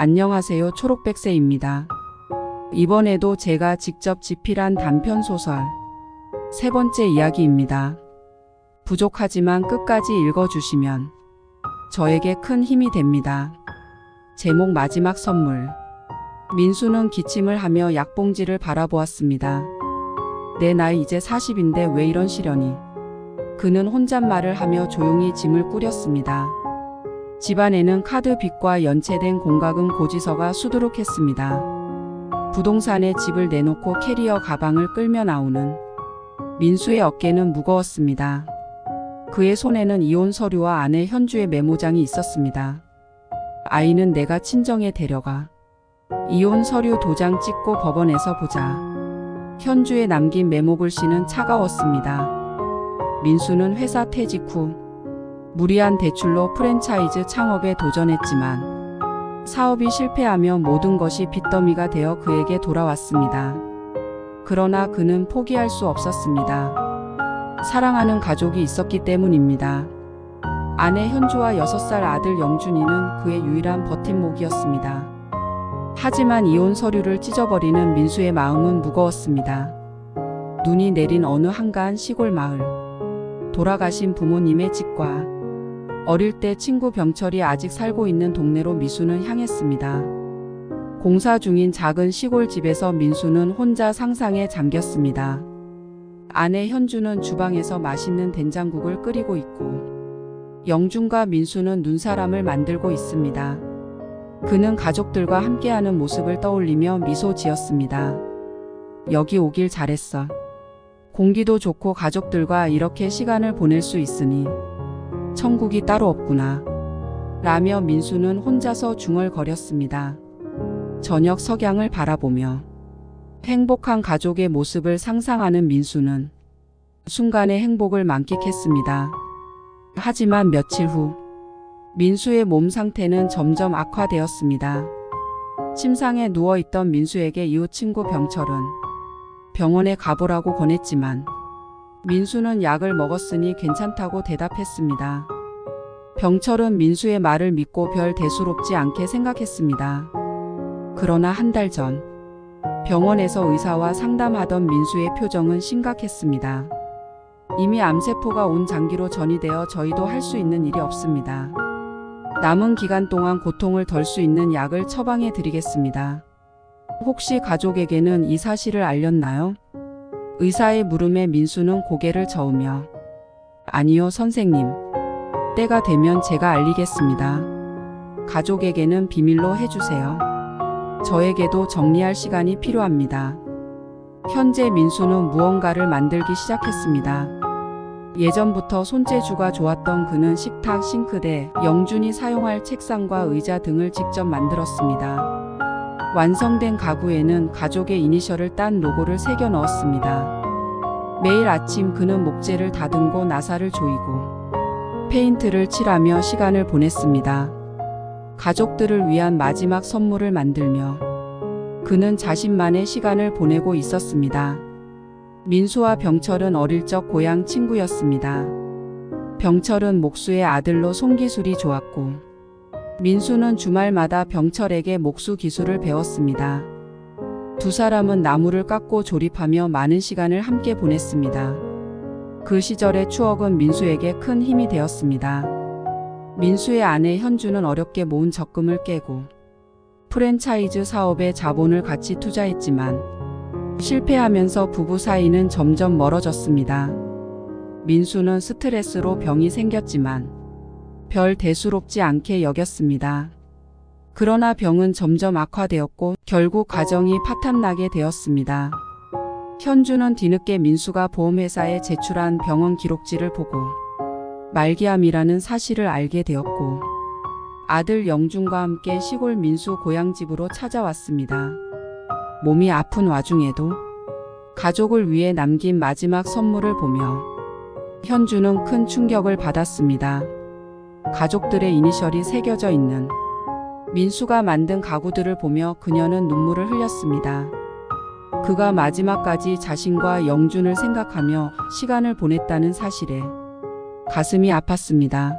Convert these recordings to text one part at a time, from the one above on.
안녕하세요. 초록백세입니다. 이번에도 제가 직접 집필한 단편소설 세 번째 이야기입니다. 부족하지만 끝까지 읽어주시면 저에게 큰 힘이 됩니다. 제목 마지막 선물. 민수는 기침을 하며 약봉지를 바라보았습니다. 내 나이 이제 40인데 왜 이런 시련이. 그는 혼잣말을 하며 조용히 짐을 꾸렸습니다. 집안에는 카드 빚과 연체된 공과금 고지서가 수두룩했습니다. 부동산에 집을 내놓고 캐리어 가방을 끌며 나오는 민수의 어깨는 무거웠습니다. 그의 손에는 이혼 서류와 아내 현주의 메모장이 있었습니다. 아이는 내가 친정에 데려가 이혼 서류 도장 찍고 법원에서 보자. 현주에 남긴 메모 글씨는 차가웠습니다. 민수는 회사 퇴직 후 무리한 대출로 프랜차이즈 창업에 도전했지만 사업이 실패하며 모든 것이 빚더미가 되어 그에게 돌아왔습니다. 그러나 그는 포기할 수 없었습니다. 사랑하는 가족이 있었기 때문입니다. 아내 현주와 6살 아들 영준이는 그의 유일한 버팀목이었습니다. 하지만 이혼 서류를 찢어버리는 민수의 마음은 무거웠습니다. 눈이 내린 어느 한가한 시골 마을. 돌아가신 부모님의 집과 어릴 때 친구 병철이 아직 살고 있는 동네로 민수는 향했습니다. 공사 중인 작은 시골 집에서 민수는 혼자 상상에 잠겼습니다. 아내 현주는 주방에서 맛있는 된장국을 끓이고 있고 영준과 민수는 눈사람을 만들고 있습니다. 그는 가족들과 함께하는 모습을 떠올리며 미소 지었습니다. 여기 오길 잘했어. 공기도 좋고 가족들과 이렇게 시간을 보낼 수 있으니 천국이 따로 없구나. 라며 민수는 혼자서 중얼거렸습니다. 저녁 석양을 바라보며 행복한 가족의 모습을 상상하는 민수는 순간의 행복을 만끽했습니다. 하지만 며칠 후 민수의 몸 상태는 점점 악화되었습니다. 침상에 누워있던 민수에게 이웃 친구 병철은 병원에 가보라고 권했지만 민수는 약을 먹었으니 괜찮다고 대답했습니다. 병철은 민수의 말을 믿고 별 대수롭지 않게 생각했습니다. 그러나 한 달 전 병원에서 의사와 상담하던 민수의 표정은 심각했습니다. 이미 암세포가 온 장기로 전이되어 저희도 할 수 있는 일이 없습니다. 남은 기간 동안 고통을 덜 수 있는 약을 처방해 드리겠습니다. 혹시 가족에게는 이 사실을 알렸나요? 의사의 물음에 민수는 고개를 저으며 아니요 선생님. 때가 되면 제가 알리겠습니다. 가족에게는 비밀로 해주세요. 저에게도 정리할 시간이 필요합니다. 현재 민수는 무언가를 만들기 시작했습니다. 예전부터 손재주가 좋았던 그는 식탁, 싱크대, 영준이 사용할 책상과 의자 등을 직접 만들었습니다. 완성된 가구에는 가족의 이니셜을 딴 로고를 새겨 넣었습니다. 매일 아침 그는 목재를 다듬고 나사를 조이고 페인트를 칠하며 시간을 보냈습니다. 가족들을 위한 마지막 선물을 만들며 그는 자신만의 시간을 보내고 있었습니다. 민수와 병철은 어릴 적 고향 친구였습니다. 병철은 목수의 아들로 손기술이 좋았고 민수는 주말마다 병철에게 목수 기술을 배웠습니다. 두 사람은 나무를 깎고 조립하며 많은 시간을 함께 보냈습니다. 그 시절의 추억은 민수에게 큰 힘이 되었습니다. 민수의 아내 현주는 어렵게 모은 적금을 깨고 프랜차이즈 사업에 자본을 같이 투자했지만 실패하면서 부부 사이는 점점 멀어졌습니다. 민수는 스트레스로 병이 생겼지만 별 대수롭지 않게 여겼습니다. 그러나 병은 점점 악화되었고 결국 가정이 파탄나게 되었습니다. 현주는 뒤늦게 민수가 보험회사에 제출한 병원 기록지를 보고 말기암이라는 사실을 알게 되었고 아들 영준과 함께 시골 민수 고향집으로 찾아왔습니다. 몸이 아픈 와중에도 가족을 위해 남긴 마지막 선물을 보며 현주는 큰 충격을 받았습니다. 가족들의 이니셜이 새겨져 있는 민수가 만든 가구들을 보며 그녀는 눈물을 흘렸습니다. 그가 마지막까지 자신과 영준을 생각하며 시간을 보냈다는 사실에 가슴이 아팠습니다.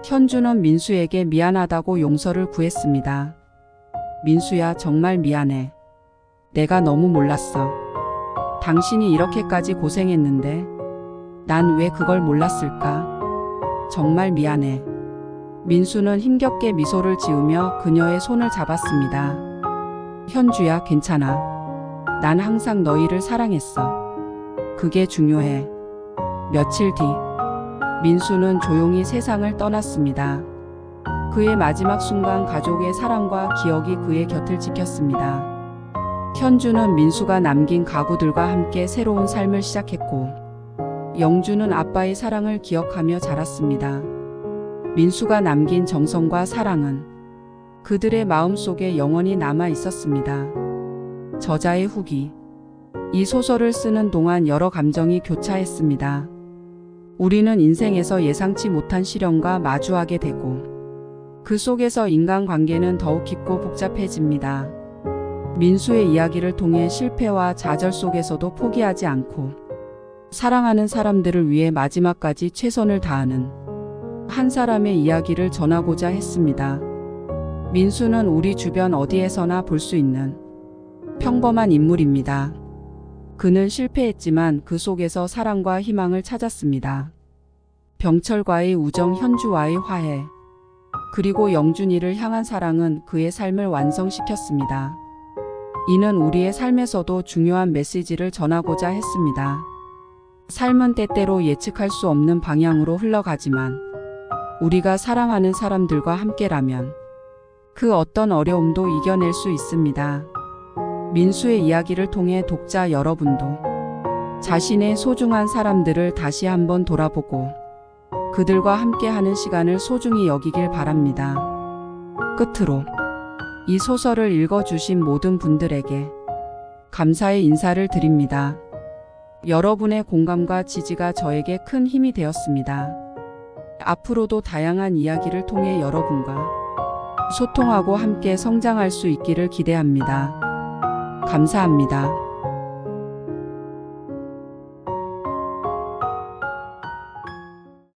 현주는 민수에게 미안하다고 용서를 구했습니다. 민수야, 정말 미안해. 내가 너무 몰랐어. 당신이 이렇게까지 고생했는데 난 왜 그걸 몰랐을까? 정말 미안해. 민수는 힘겹게 미소를 지으며 그녀의 손을 잡았습니다. 현주야, 괜찮아. 난 항상 너희를 사랑했어. 그게 중요해. 며칠 뒤, 민수는 조용히 세상을 떠났습니다. 그의 마지막 순간 가족의 사랑과 기억이 그의 곁을 지켰습니다. 현주는 민수가 남긴 가구들과 함께 새로운 삶을 시작했고, 영주는 아빠의 사랑을 기억하며 자랐습니다. 민수가 남긴 정성과 사랑은 그들의 마음속에 영원히 남아 있었습니다. 저자의 후기. 이 소설을 쓰는 동안 여러 감정이 교차했습니다. 우리는 인생에서 예상치 못한 시련과 마주하게 되고, 그 속에서 인간관계는 더욱 깊고 복잡해집니다. 민수의 이야기를 통해 실패와 좌절 속에서도 포기하지 않고 사랑하는 사람들을 위해 마지막까지 최선을 다하는 한 사람의 이야기를 전하고자 했습니다. 민수는 우리 주변 어디에서나 볼 수 있는 평범한 인물입니다. 그는 실패했지만 그 속에서 사랑과 희망을 찾았습니다. 병철과의 우정, 현주와의 화해, 그리고 영준이를 향한 사랑은 그의 삶을 완성시켰습니다. 이는 우리의 삶에서도 중요한 메시지를 전하고자 했습니다. 삶은 때때로 예측할 수 없는 방향으로 흘러가지만 우리가 사랑하는 사람들과 함께라면 그 어떤 어려움도 이겨낼 수 있습니다. 민수의 이야기를 통해 독자 여러분도 자신의 소중한 사람들을 다시 한번 돌아보고 그들과 함께하는 시간을 소중히 여기길 바랍니다. 끝으로 이 소설을 읽어주신 모든 분들에게 감사의 인사를 드립니다. 여러분의 공감과 지지가 저에게 큰 힘이 되었습니다. 앞으로도 다양한 이야기를 통해 여러분과 소통하고 함께 성장할 수 있기를 기대합니다. 감사합니다.